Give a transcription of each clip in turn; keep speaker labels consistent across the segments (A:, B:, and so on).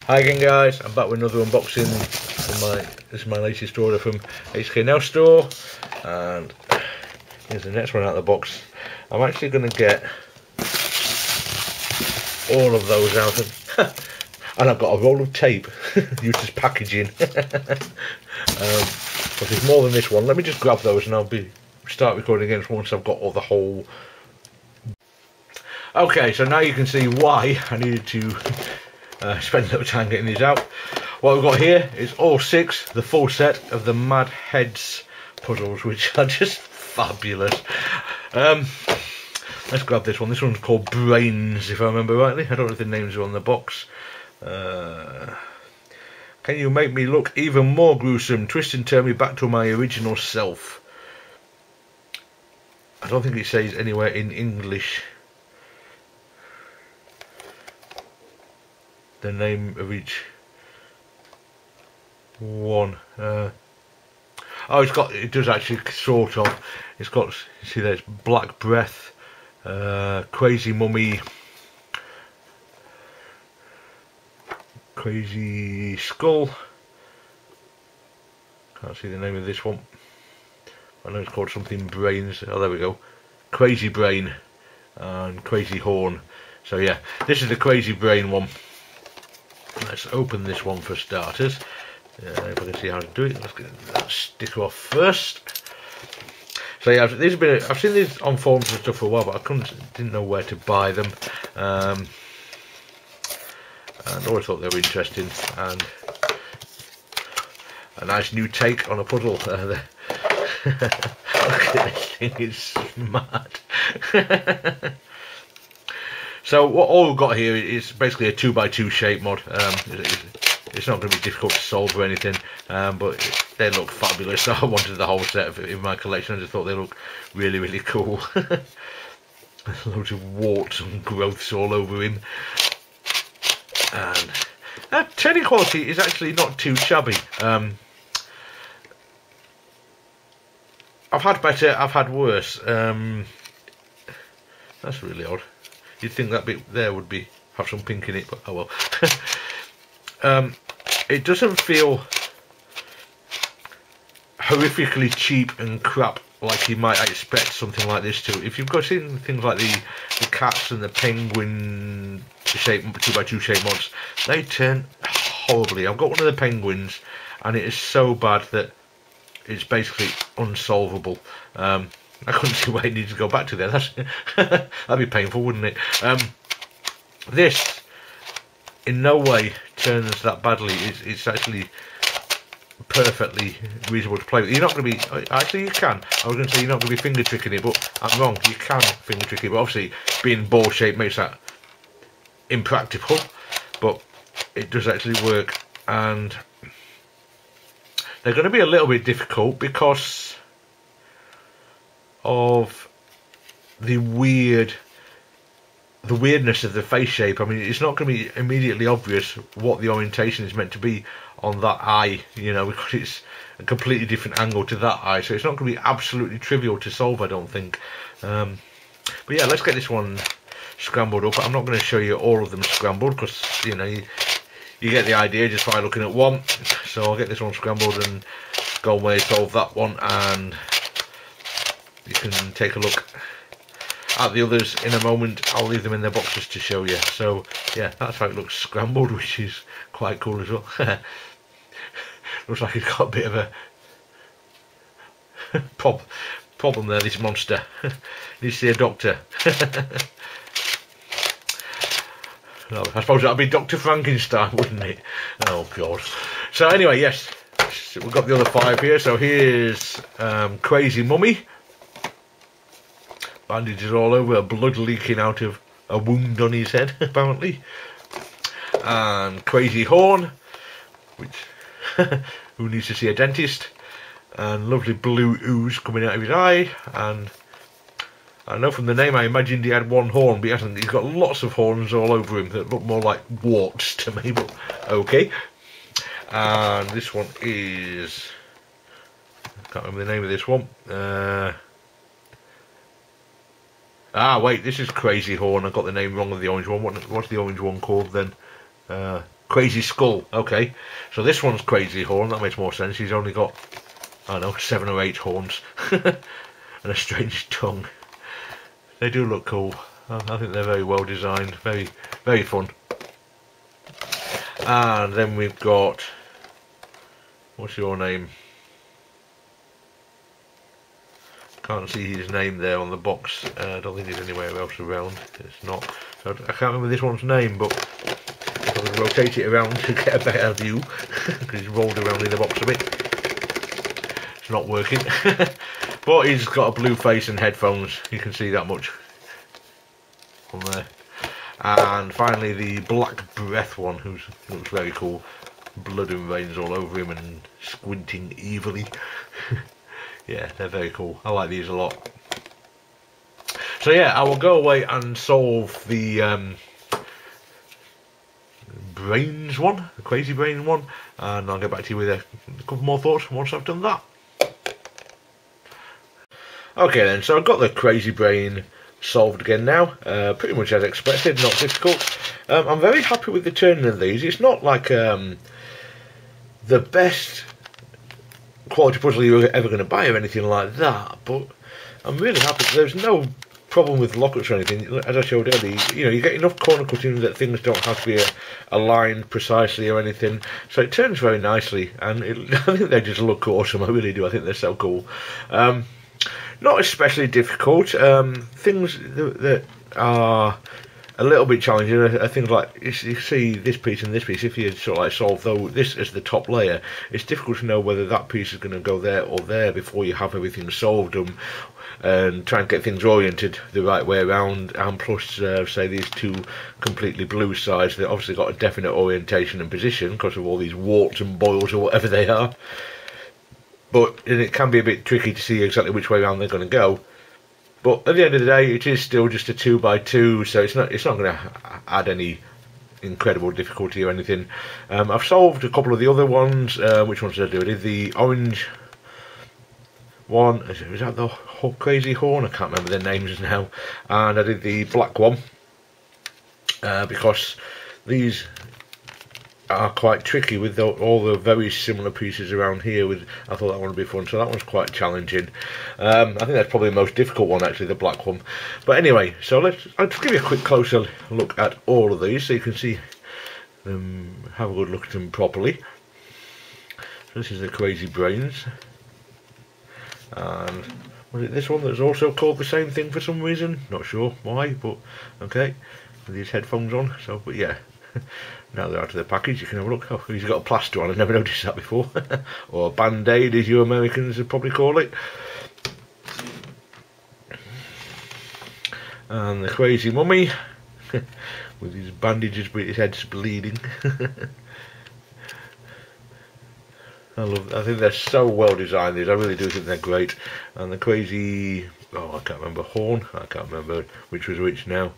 A: Hi again guys, I'm back with another unboxing. This is my latest order from HK Now Store, and here's the next one out of the box. I'm actually going to get all of those out of, and I've got a roll of tape used as packaging. But there's more than this one. Let me just grab those and I'll start recording again once I've got all the whole. Okay, so now you can see why I needed to spend a little time getting these out. What we've got here is all 6, the full set of the Mad Hedz puzzles, which are just fabulous. Let's grab this one. This one's called Brains, if I remember rightly. I don't know if the names are on the box. Can you make me look even more gruesome? Twist and turn me back to my original self. I don't think it says anywhere in English the name of each one. Oh, it does actually, sort of. It's got, you see there's Black Breath, Crazy Mummy, Crazy Skull. Can't see the name of this one. I know it's called something Brains. Oh, there we go. Crazy Brain and Crazy Horn. So yeah, this is the Crazy Brain one. Let's open this one for starters. If I can see how to do it, let's get that sticker off first. So yeah, I've seen these on forums and stuff for a while, but I didn't know where to buy them. And I always thought they were interesting and a nice new take on a puzzle. Look at this thing, it's mad. So all we've got here is basically a 2x2 shape mod. It's not going to be difficult to solve or anything, but they look fabulous. So I wanted the whole set in my collection. I just thought they look really, really cool. Loads of warts and growths all over him. And turning quality is actually not too shabby. I've had better, I've had worse. That's really odd. You'd think that bit there would have some pink in it, but oh well. It doesn't feel horrifically cheap and crap like you might expect something like this to. If you've seen things like the cats and the penguin shape 2x2 shape mods, they turn horribly. I've got one of the penguins, and it is so bad that it's basically unsolvable. I couldn't see why it needs to go back to there. That'd be painful, wouldn't it? This in no way turns that badly. It's actually perfectly reasonable to play with. You're not going to be, actually you can. I was going to say you're not going to be finger tricking it, but I'm wrong. You can finger trick it, but obviously being ball shaped makes that impractical. But it does actually work, and they're going to be a little bit difficult because of the weirdness of the face shape. I mean, it's not going to be immediately obvious what the orientation is meant to be on that eye, you know, because it's a completely different angle to that eye, so it's not going to be absolutely trivial to solve, I don't think. But yeah, let's get this one scrambled up. I'm not going to show you all of them scrambled because, you know, you get the idea just by looking at one. So I'll get this one scrambled and go away, solve that one, and you can take a look at the others in a moment. I'll leave them in their boxes to show you. So yeah, that's how it looks scrambled, which is quite cool as well. Looks like it's got a bit of a problem there, this monster. Needs to see a doctor. No, I suppose that'd be Dr. Frankenstein, wouldn't it? Oh god. So anyway, yes, we've got the other 5 here. So here's Crazy Mummy. Bandages all over, blood leaking out of a wound on his head, apparently. And Crazy Horn, which who needs to see a dentist. And lovely blue ooze coming out of his eye. And I know from the name I imagined he had one horn, but he hasn't. He's got lots of horns all over him that look more like warts to me, but okay. And this one is, I can't remember the name of this one. Wait, this is Crazy Horn. I got the name wrong of the orange one. What's the orange one called then? Crazy Skull. Okay, so this one's Crazy Horn. That makes more sense. He's only got, I don't know, 7 or 8 horns and a strange tongue. They do look cool. I think they're very well designed. Very, very fun. And then we've got, what's your name? Can't see his name there on the box. I don't think there's anywhere else around. It's not. So I can't remember this one's name, but if I could rotate it around to get a better view, because it's rolled around in the box a bit. It's not working. But he's got a blue face and headphones. You can see that much on there. And finally the Black Breath one, who looks very cool. Blood and veins all over him and squinting evilly. Yeah, they're very cool. I like these a lot. So yeah, I will go away and solve the brains one, the crazy brain one, and I'll get back to you with a couple more thoughts once I've done that. Okay then, so I've got the crazy brain solved again now, pretty much as expected, not difficult. I'm very happy with the turning of these. It's not like the best quality puzzle you're ever going to buy or anything like that, but I'm really happy. There's no problem with lockups or anything. As I showed earlier, you know, you get enough corner cutting that things don't have to be aligned precisely or anything, so it turns very nicely, and I think they just look awesome. I really do. I think they're so cool. Not especially difficult. Things that are a little bit challenging are things like, you see this piece and this piece. If you sort of like solve this as the top layer, it's difficult to know whether that piece is going to go there or there before you have everything solved and try and get things oriented the right way around. And plus, say these two completely blue sides, they've obviously got a definite orientation and position because of all these warts and boils or whatever they are. But it can be a bit tricky to see exactly which way around they're going to go. But at the end of the day, it is still just a 2x2, so it's not going to add any incredible difficulty or anything. I've solved a couple of the other ones. Which ones did I do? I did the orange one. Was that the Crazy Horn? I can't remember their names now. And I did the black one because these are quite tricky with all the very similar pieces around here. I thought that one would be fun, so that one's quite challenging. I think that's probably the most difficult one, actually, the black one. But anyway, so I'll just give you a quick closer look at all of these so you can see them, have a good look at them properly. So this is the Crazy Brains, and was it this one that's also called the same thing for some reason? Not sure why, but okay, with these headphones on. So, but yeah. Now they're out of the package, you can have a look. Oh, he's got a plaster on, I've never noticed that before. Or a band-aid, as you Americans would probably call it. And the Crazy Mummy, with his bandages but his head's bleeding. I think they're so well designed, these. I really do think they're great. And the Crazy, I can't remember, Horn, I can't remember which was which now.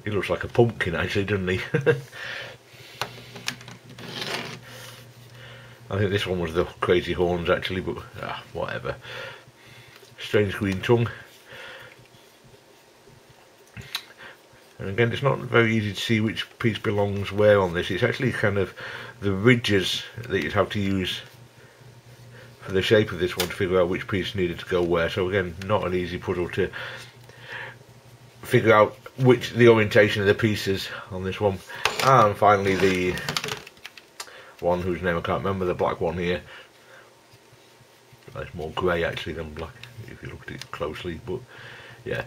A: He looks like a pumpkin, actually, doesn't he? I think this one was the Crazy Horns, actually, but whatever. Strange green tongue. And again, it's not very easy to see which piece belongs where on this. It's actually kind of the ridges that you'd have to use for the shape of this one to figure out which piece needed to go where. So again, not an easy puzzle to figure out the orientation of the pieces on this one. And finally the one whose name I can't remember, the black one here. It's more grey actually than black if you look at it closely, but yeah.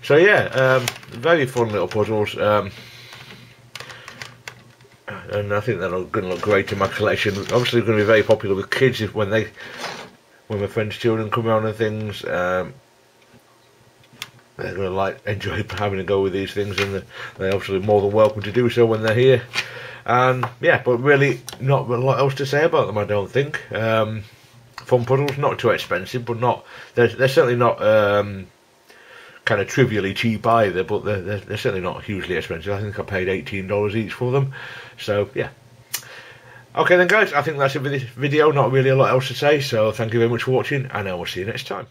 A: So yeah, very fun little puzzles, and I think they're going to look great in my collection. Obviously going to be very popular with kids when my friends' children come around and things. They're going to enjoy having a go with these things, and they're obviously more than welcome to do so when they're here. And yeah, but really not a lot else to say about them, I don't think. Fun puzzles, not too expensive, but they're certainly not kind of trivially cheap either, but they're certainly not hugely expensive. I think I paid $18 each for them, so yeah. Okay then guys, I think that's it for this video. Not really a lot else to say, so thank you very much for watching, and I will see you next time.